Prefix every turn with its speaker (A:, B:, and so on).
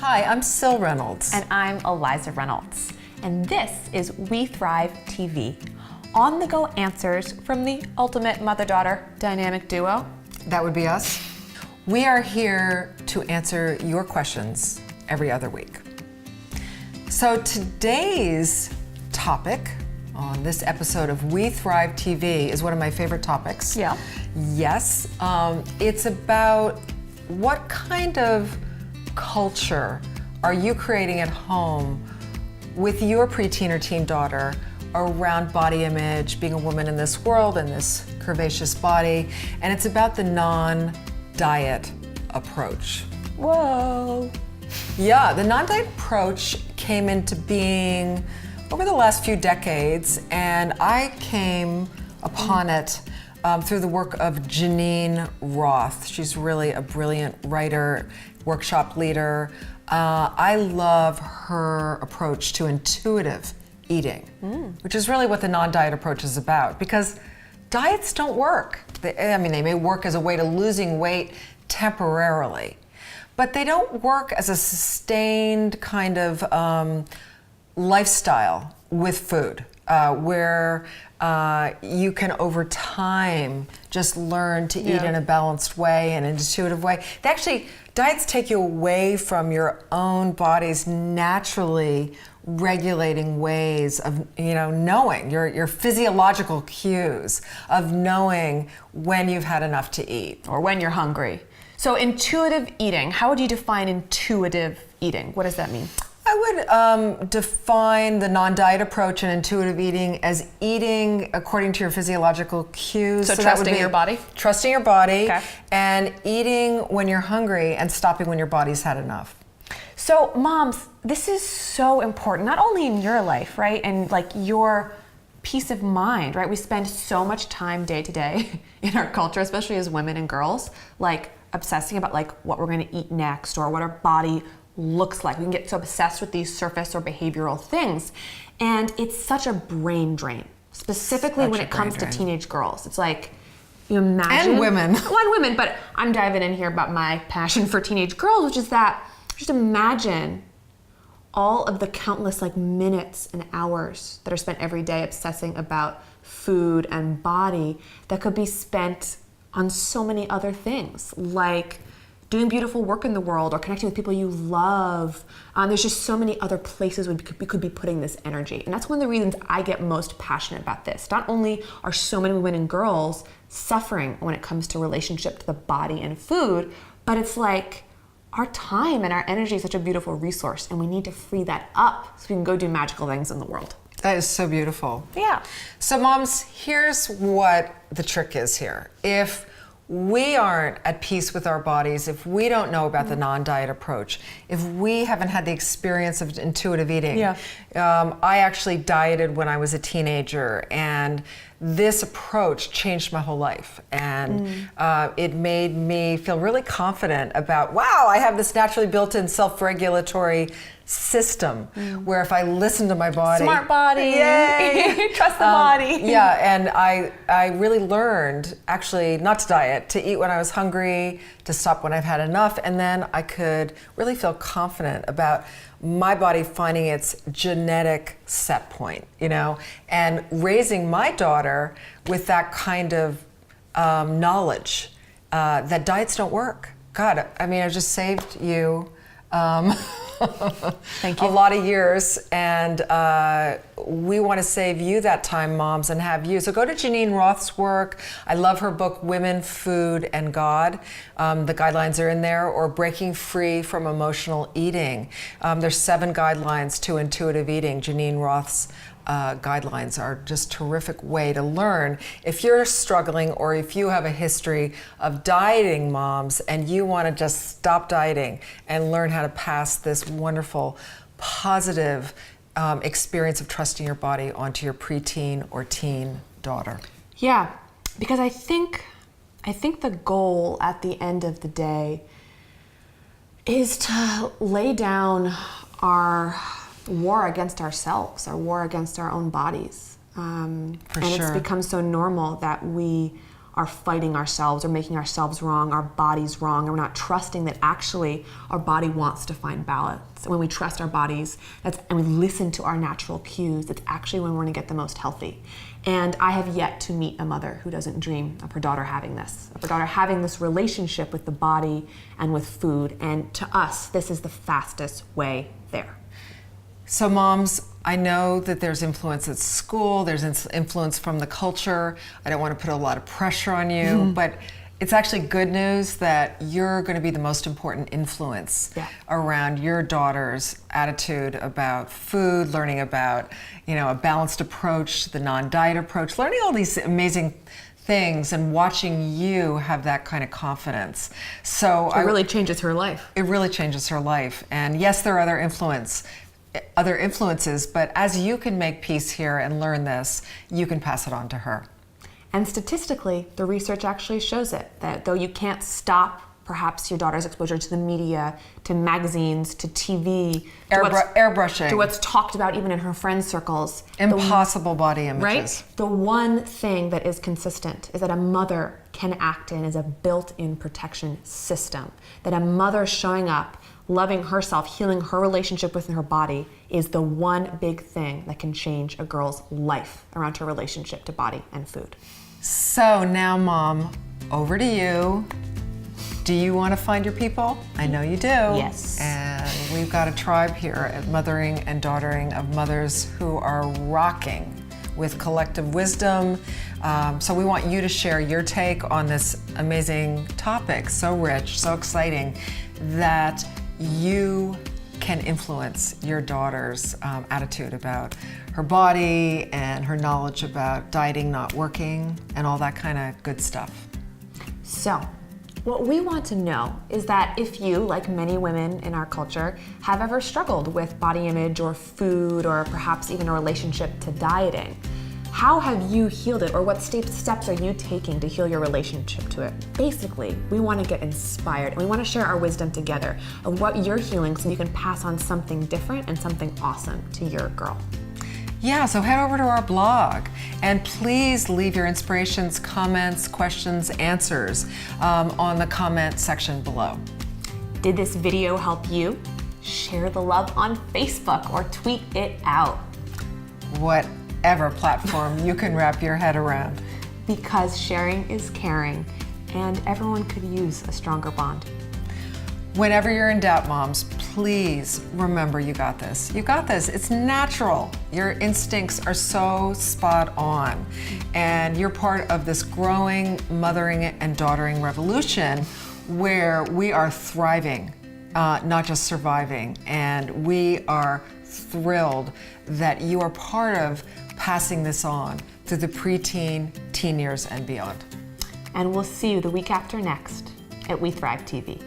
A: Hi, I'm Sil Reynolds.
B: And I'm Eliza Reynolds. And this is We Thrive TV, on-the-go answers from the ultimate mother-daughter dynamic duo.
A: That would be us. We are here to answer your questions every other week. So today's topic on this episode of We Thrive TV is one of my favorite topics.
B: Yeah.
A: Yes, it's about what kind of culture are you creating at home with your preteen or teen daughter around body image, being a woman in this world and this curvaceous body, and it's about the non-diet approach.
B: Whoa.
A: Yeah, the non-diet approach came into being over the last few decades, and I came upon it through the work of Janine Roth. She's really a brilliant writer, workshop leader. I love her approach to intuitive eating, which is really what the non-diet approach is about, because diets don't work. They may work as a way to losing weight temporarily, but they don't work as a sustained kind of lifestyle with food, where you can over time just learn to eat in a balanced way and an intuitive way. Diets take you away from your own body's naturally regulating ways of, knowing your physiological cues of knowing when you've had enough to eat.
B: Or when you're hungry. So intuitive eating, how would you define intuitive eating? What does that mean?
A: I would define the non-diet approach and intuitive eating as eating according to your physiological cues.
B: So trusting your body?
A: Trusting your body,
B: okay.
A: And eating when you're hungry and stopping when your body's had enough.
B: So moms, this is so important, not only in your life, right? And like your peace of mind, right? We spend so much time day to day in our culture, especially as women and girls, like obsessing about like what we're gonna eat next or what our body looks like. We can get so obsessed with these surface or behavioral things. And it's such a brain drain, specifically when it comes to teenage girls. It's like, you imagine.
A: And women.
B: Well, and women, but I'm diving in here about my passion for teenage girls, which is that, just imagine all of the countless like minutes and hours that are spent every day obsessing about food and body that could be spent on so many other things, like doing beautiful work in the world or connecting with people you love. There's just so many other places we could be putting this energy. And that's one of the reasons I get most passionate about this. Not only are so many women and girls suffering when it comes to relationship to the body and food, but it's like our time and our energy is such a beautiful resource, and we need to free that up so we can go do magical things in the world.
A: That is so beautiful.
B: Yeah.
A: So moms, here's what the trick is here. If we aren't at peace with our bodies, if we don't know about the non-diet approach, if we haven't had the experience of intuitive eating. I actually dieted when I was a teenager, and this approach changed my whole life. And it made me feel really confident about, wow, I have this naturally built-in self-regulatory system where if I listen to my body.
B: Smart body.
A: Yay!
B: Trust the body.
A: Yeah, and I really learned actually not to diet, to eat when I was hungry, to stop when I've had enough, and then I could really feel confident about my body finding its genetic set point, and raising my daughter with that kind of knowledge that diets don't work. God, I just saved you
B: Thank you.
A: a lot of years, and we want to save you that time, moms, and have you. So go to Janine Roth's work. I love her book, Women, Food, and God. The guidelines are in there, or Breaking Free from Emotional Eating. There's 7 guidelines to intuitive eating. Janine Roth's guidelines are just a terrific way to learn. If you're struggling, or if you have a history of dieting, moms, and you want to just stop dieting and learn how to pass this wonderful, positive experience of trusting your body onto your preteen or teen daughter.
B: Yeah, because I think the goal at the end of the day is to lay down our war against ourselves, our war against our own bodies. And
A: sure.
B: it's become so normal that we are fighting ourselves or making ourselves wrong, our bodies wrong, and we're not trusting that actually our body wants to find balance. And when we trust our bodies and we listen to our natural cues, that's actually when we're gonna get the most healthy. And I have yet to meet a mother who doesn't dream of her daughter having this, of her daughter having this relationship with the body and with food. And to us, this is the fastest way there.
A: So moms, I know that there's influence at school, there's influence from the culture. I don't want to put a lot of pressure on you, but it's actually good news that you're going to be the most important influence around your daughter's attitude about food, learning about, a balanced approach, the non-diet approach, learning all these amazing things and watching you have that kind of confidence. So
B: it really changes her life.
A: It really changes her life. And yes, there are other influences, but as you can make peace here and learn this, you can pass it on to her.
B: And statistically, the research actually shows it, that though you can't stop perhaps your daughter's exposure to the media, to magazines, to TV,
A: airbrushing,
B: to what's talked about even in her friend circles.
A: Impossible body images.
B: Right? The one thing that is consistent is that a mother can act in as a built-in protection system. That a mother showing up, loving herself, healing her relationship with her body is the one big thing that can change a girl's life around her relationship to body and food.
A: So now, Mom, over to you. Do you want to find your people? I know you do.
B: Yes.
A: And we've got a tribe here at Mothering and Daughtering of mothers who are rocking with collective wisdom. So we want you to share your take on this amazing topic, so rich, so exciting, that you can influence your daughter's attitude about her body and her knowledge about dieting not working and all that kind of good stuff.
B: So, what we want to know is that if you, like many women in our culture, have ever struggled with body image or food or perhaps even a relationship to dieting, how have you healed it, or what steps are you taking to heal your relationship to it? Basically, we want to get inspired and we want to share our wisdom together of what you're healing so you can pass on something different and something awesome to your girl.
A: Yeah, so head over to our blog and please leave your inspirations, comments, questions, answers on the comment section below.
B: Did this video help you? Share the love on Facebook or tweet it out.
A: Whatever platform you can wrap your head around.
B: Because sharing is caring and everyone could use a stronger bond.
A: Whenever you're in doubt, moms, please remember you got this. You got this. It's natural. Your instincts are so spot on. And you're part of this growing mothering and daughtering revolution where we are thriving, not just surviving. And we are thrilled that you are part of passing this on through the preteen, teen years, and beyond.
B: And we'll see you the week after next at We Thrive TV.